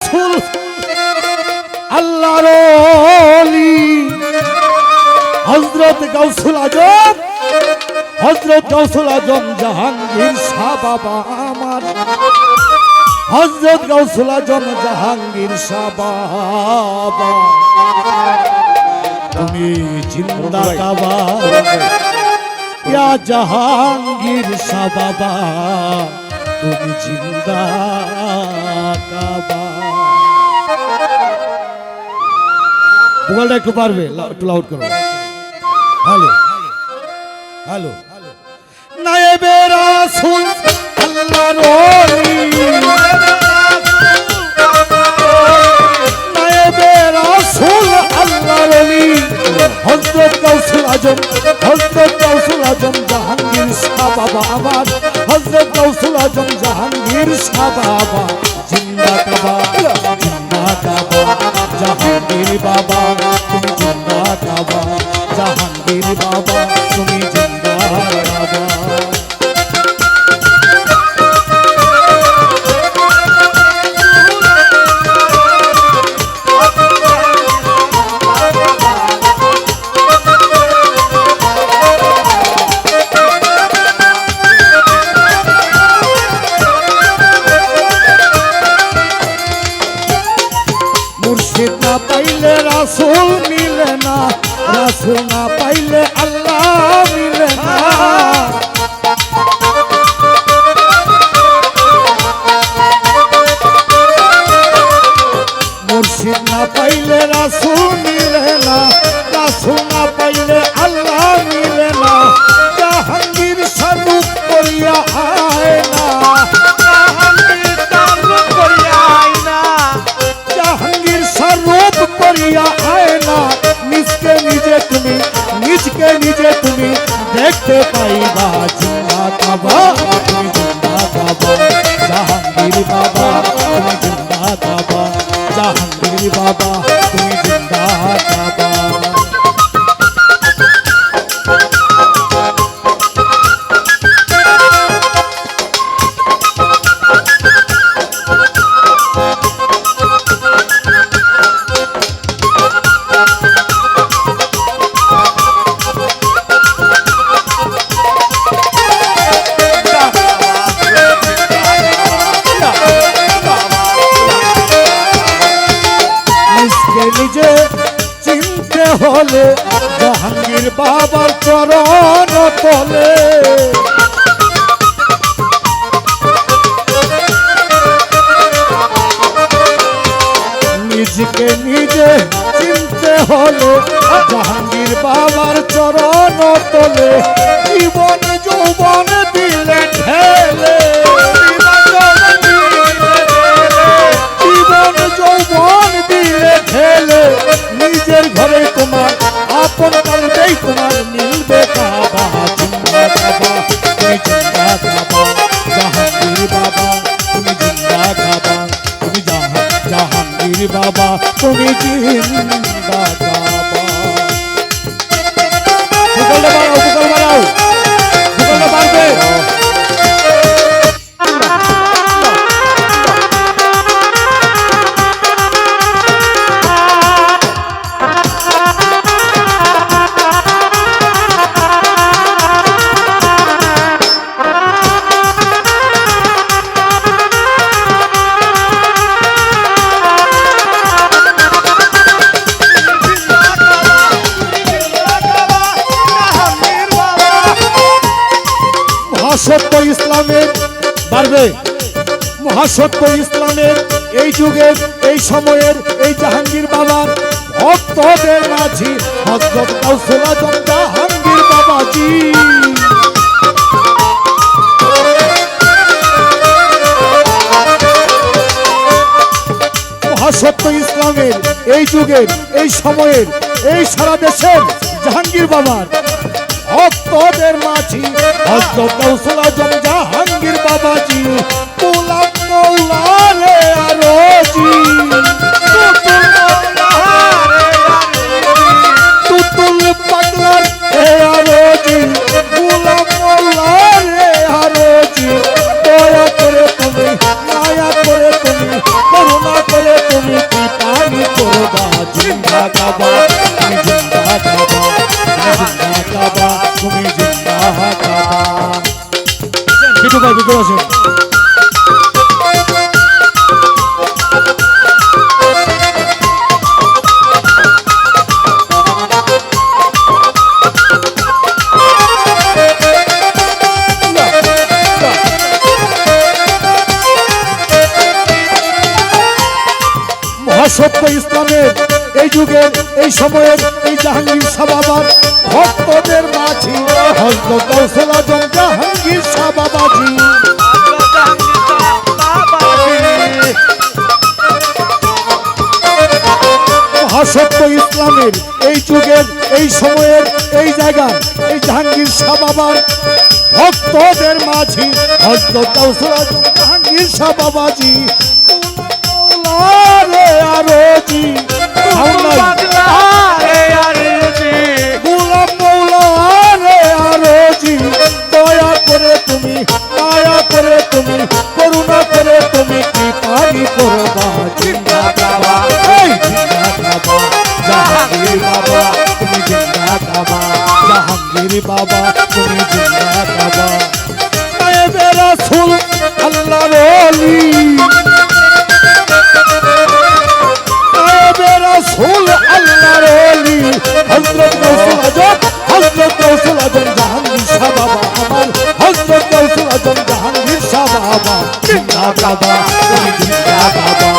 রাসূল আল্লাহর ওলি হযরত গাউসুল আজম, হযরত গাউসুল আজম জাহাঙ্গীর শাহ বাবা আমার, হযরত গাউসুল আজম জাহাঙ্গীর শাহ বাবা, তুমি জিন্দা কাবা ইয়া জাহাঙ্গীর শাহ বাবা, তুমি জিন্দা কাবা। মোবাইলটা একটু পারবে, একটু লাউড করো। হ্যালো হ্যালো, নায়েবে রাসূল আল্লাহর ওলি, নায়েবে রাসূল আল্লাহর ওলি হযরত গাউসুল আজম, হযরত গাউসুল আজম জাহাঙ্গীর শাহ বাবা আমার, হযরত গাউসুল আজম জাহাঙ্গীর শাহ বাবা, জিন্দা কাবা জিন্দা কাবা জাহাঙ্গীর বাবা, তুমি জিন্দা কাবা জাহাঙ্গীর বাবা, তুমি জিন্দা কাবা। মুর্শিদ না পাইলে রাসূল মিলে না, রাসূল না পাইলে আল্লাহ মিলে না। মুর্শিদ না পাইলে রাসূল মিলে না, রাসূল না পাইলে আল্লাহ মিলে না। জাহাঙ্গীর স্বরূপ করিয়া আয় না, জাহাঙ্গীর স্বরূপ করিয়া আয় না, জাহাঙ্গীর স্বরূপ করিয়া আয় না। নিজকে নিজে তুমি, নিজকে নিজে তুমি দেখতে পাইবা, জিন্দা কাবা তুমি জিন্দা কাবা জাহাঙ্গীর বাবা, তুমি জিন্দা কাবা জাহাঙ্গীর বাবা, তুমি জিন্দা কাবা। নিজে চিনতে হলে জাহাঙ্গীর বাবার চরণ তলে, নিজকে নিজে চিনতে হলে জাহাঙ্গীর বাবার চরণ তলে। জীবন যৌবন দিলে ঢেলে, জীবন যৌবন দিলে ঢেলে, নিজের ঘরে তোমার আপন করবেই তোমার মিলবে কাবা, জিন্দা কাবা তুমি জিন্দা কাবা জাহাঙ্গীর বাবা, তুমি জিন্দা কাবা, তুমি জাহাঙ্গীর বাবা, তুমি জিন্দা কাবা। ভূগোলটা বাড়াও, ভূগোল বাড়াও, ভূগোলটা বাড়বে। মহাসত্য ইসলামের বাড়বে, মহাসত্য ইসলামের এই যুগের এই সময়ের এই জাহাঙ্গীর বাবার ভক্তদের মাঝি হযরত গাউসুল আজম জাহাঙ্গীর বাবাজি। মহাসত্য ইসলামের এই যুগের এই সময়ের এই সারা দেশের জাহাঙ্গীর বাবার ভক্তদের মাঝি হযরত গাউসুল আজম জাহাঙ্গীর বাবাজি। গোলাম মৌলা রে আরজি, তুতুল পাগলার হে আরজি, গোলাম মৌলা রে আরজি। দয়া করে তুমি, মায়া করে তুমি, করুণা করে তুমি কি পানি করবা জিন্দা কাবা তুমি জিন্দা কাবা জিন্দা কাবা তুমি জিন্দা কাবা বিটু ভাই বিটু আসেন সত্য ইসলামের এই যুগের এই সময়ের এই জাহাঙ্গীর শাহ বাবার ভক্তদের মাঝি হযরত গাউসুল আজম জাহাঙ্গীর শাহ বাবাজি মহাসত্য ইসলামের এই যুগের এই সময়ের এই জায়গার এই জাহাঙ্গীর শাহ বাবার ভক্তদের মাঝি হযরত গাউসুল আজম জাহাঙ্গীর শাহ বাবাজি আরজি গোলাম মৌলা রে আরজি দয়া করে তুমি করুণা করে তুমি কি পানি করবা জিন্দা কাবা জিন্দা কাবা জাহাঙ্গীর বাবা তুমি জিন্দা কাবা জাহাঙ্গীর বাবা তুমি জিন্দা কাবা নায়েবে রাসূল আল্লাহর ওলি রাসূল আল্লাহর ওলি হযরত গাউসুল আজম জাহাঙ্গীর শাহ বাবা আমার হযরত গাউসুল আজম জাহাঙ্গীর শাহ বাবা জিন্দা কাবা তুমি জিন্দা কাবা